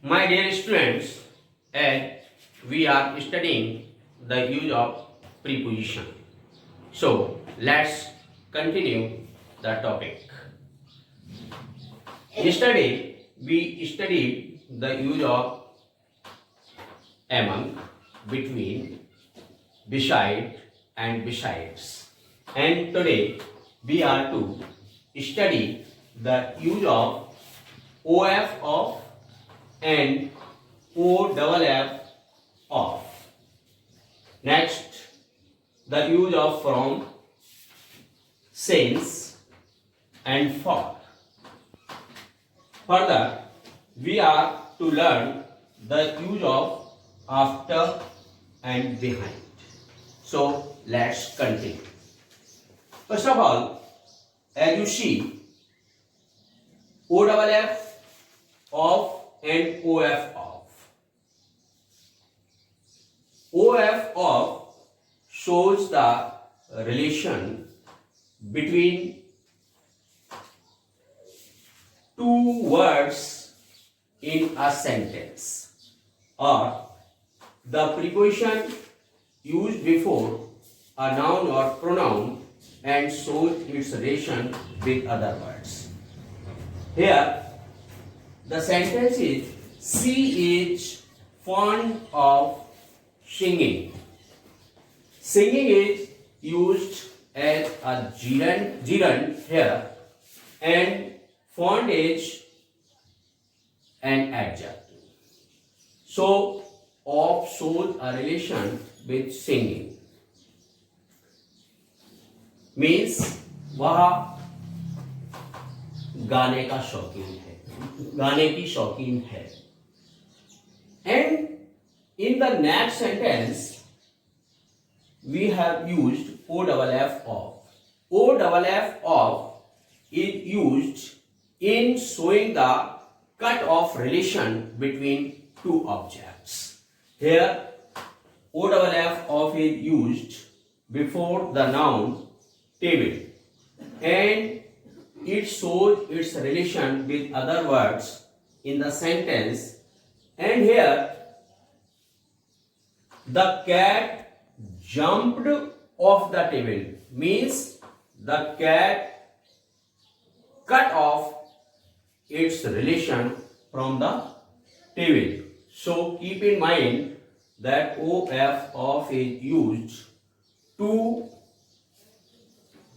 My dear students, as we are studying the use of preposition, so let's continue the topic. Yesterday we studied the use of among, between, beside and besides. And today we are to study the use of of and OFF of. Next, the use of from, since and for. Further, we are to learn the use of after and behind. So, let's continue. First of all, as you see, OFF of and OF of. OF of shows the relation between two words in a sentence, or the preposition used before a noun or pronoun and shows its relation with other words. Here, the sentence is, she is fond of singing. Singing is used as a gerund here, and fond is an adjective. So, of shows a relation with singing. Means वह गाने का शौकीन है, गाने की शौकीन है. And in the next sentence we have used OFF of. OFF of is used in showing the cut off relation between two objects. Here OFF of is used before the noun table, and it shows its relation with other words in the sentence. And here, the cat jumped off the table means the cat cut off its relation from the table. So keep in mind that OF of is used to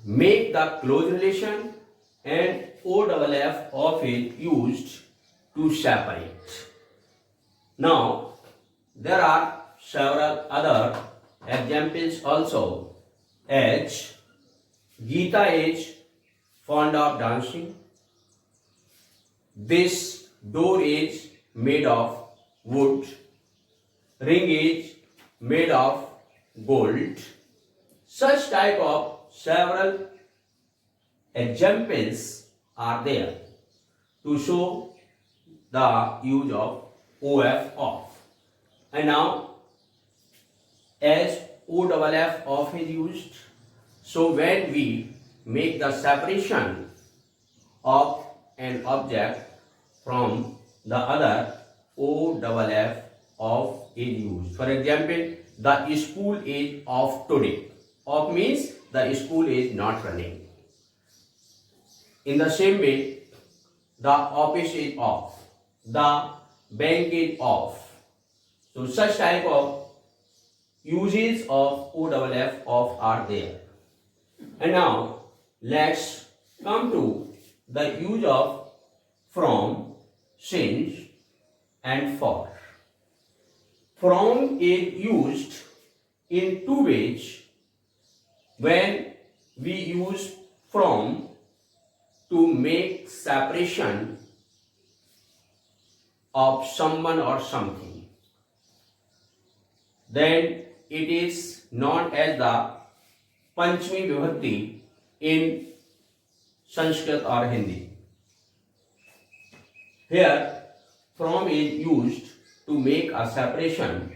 make the close relation, and OFF of is used to separate. Now, there are several other examples also, as Geeta is fond of dancing. This door is made of wood. Ring is made of gold. Such type of several examples are there to show the use of OF of. And now, as OFF of is used, so when we make the separation of an object from the other, OFF of is used. For example, the school is off today. Off means the school is not running. In the same way, the office is off, the bank is off. So such type of uses of OFF of are there. And now let's come to the use of from, since and for. From is used in two ways. When we use from to make separation of someone or something, then it is known as the Panchami Vibhakti in Sanskrit or Hindi. Here, from is used to make a separation,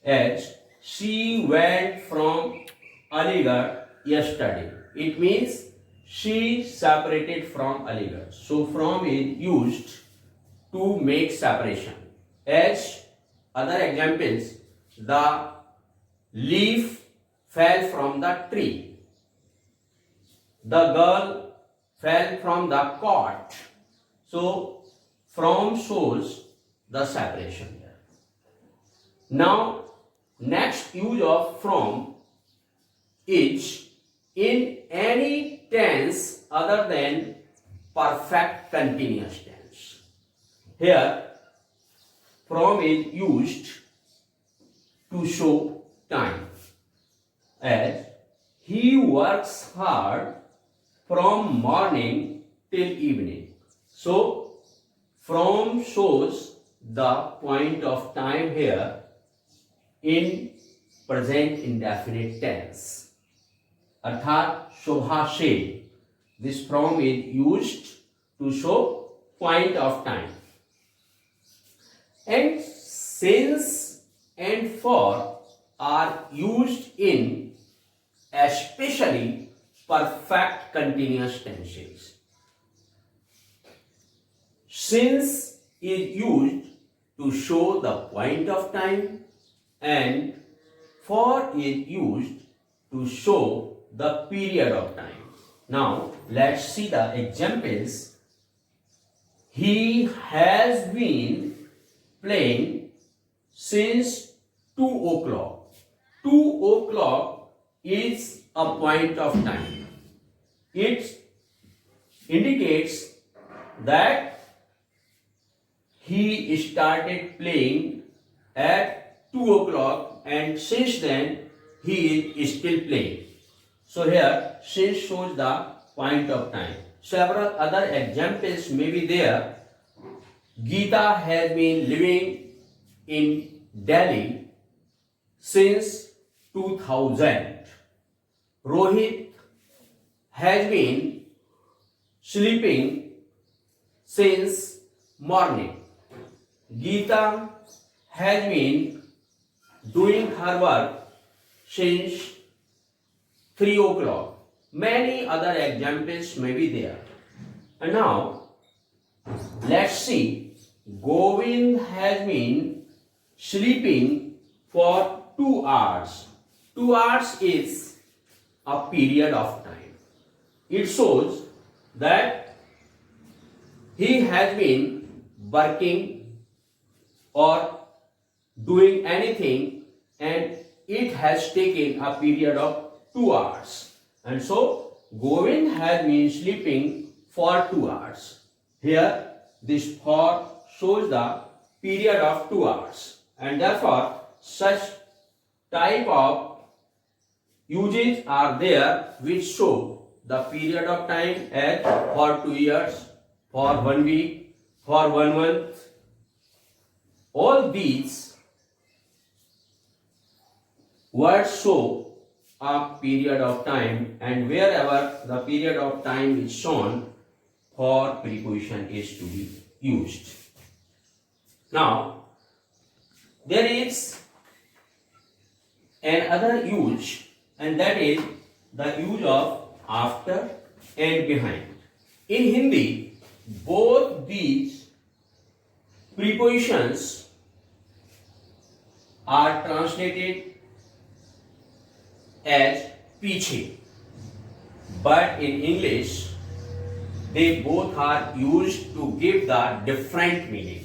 as she went from Aligarh yesterday. It means she separated from Aligarh. So from is used to make separation. As other examples, the leaf fell from the tree. The girl fell from the cot. So, from shows the separation here. Now, next use of from is in any tense other than perfect continuous tense. Here, from is used to show time, as he works hard from morning till evening. So, from shows the point of time here in present indefinite tense. अर्थात शोभा से, this from is used to show point of time. And since and for are used in especially perfect continuous tenses. Since is used to show the point of time and for is used to show the period of time. Now let's see the examples. He has been playing since 2 o'clock. 2 o'clock is a point of time. It indicates that he started playing at 2 o'clock and since then he is still playing. So here since shows the point of time. Several other examples may be there. Geeta has been living in Delhi since 2000. Rohit has been sleeping since morning. Geeta has been doing her work since 3 o'clock. Many other examples may be there. And now, let's see. Govind has been sleeping for 2 hours. 2 hours is a period of time. It shows that he has been working or doing anything and it has taken a period of 2 hours. And so, Govind has been sleeping for 2 hours. Here, this for shows the period of 2 hours. And therefore, such type of uses are there which show the period of time as for 2 years, for 1 week, for 1 month. All these words show a period of time, and wherever the period of time is shown, for preposition is to be used. Now, there is another use, and that is the use of after and behind. In Hindi, both these prepositions are translated as पीछे, but in English they both are used to give the different meaning.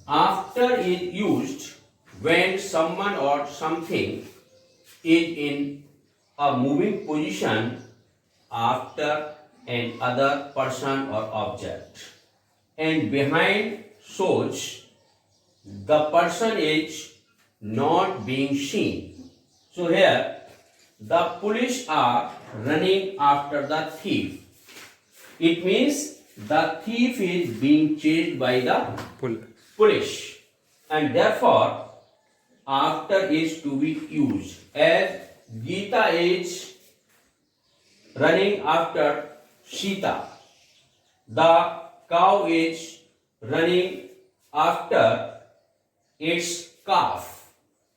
After is used when someone or something is in a moving position after another person or object, and behind shows the person is not being seen. So here, the police are running after the thief. It means the thief is being chased by the police, and therefore, after is to be used. As Geeta is running after Sita, the cow is running after its calf.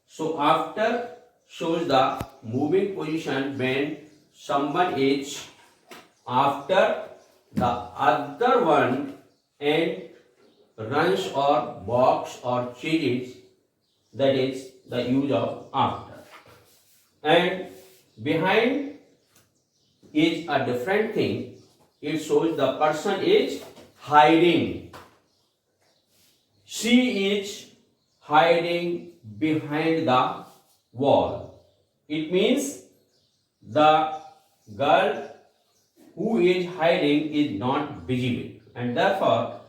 So after shows the moving position when someone is after the other one and runs or walks or chases, that is the use of after. And behind is a different thing. It shows the person is hiding. She is hiding behind the wall. It means the girl who is hiding is not visible, and therefore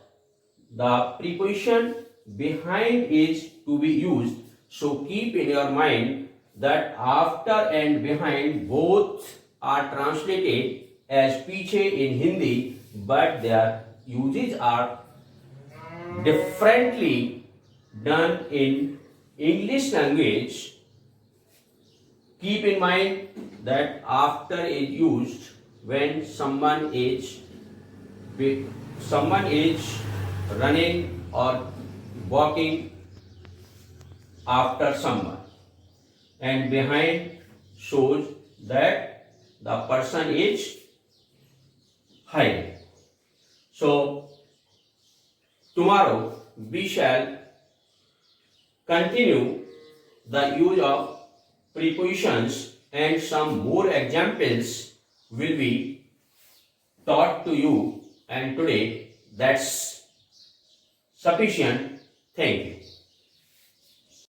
the preposition behind is to be used. So keep in your mind that after and behind both are translated as piche in Hindi, but their uses are differently done in English language. Keep in mind that after is used when someone is running or walking after someone, and behind shows that the person is hiding. So tomorrow we shall continue the use of prepositions, and some more examples will be taught to you, and today that's sufficient. Thank you.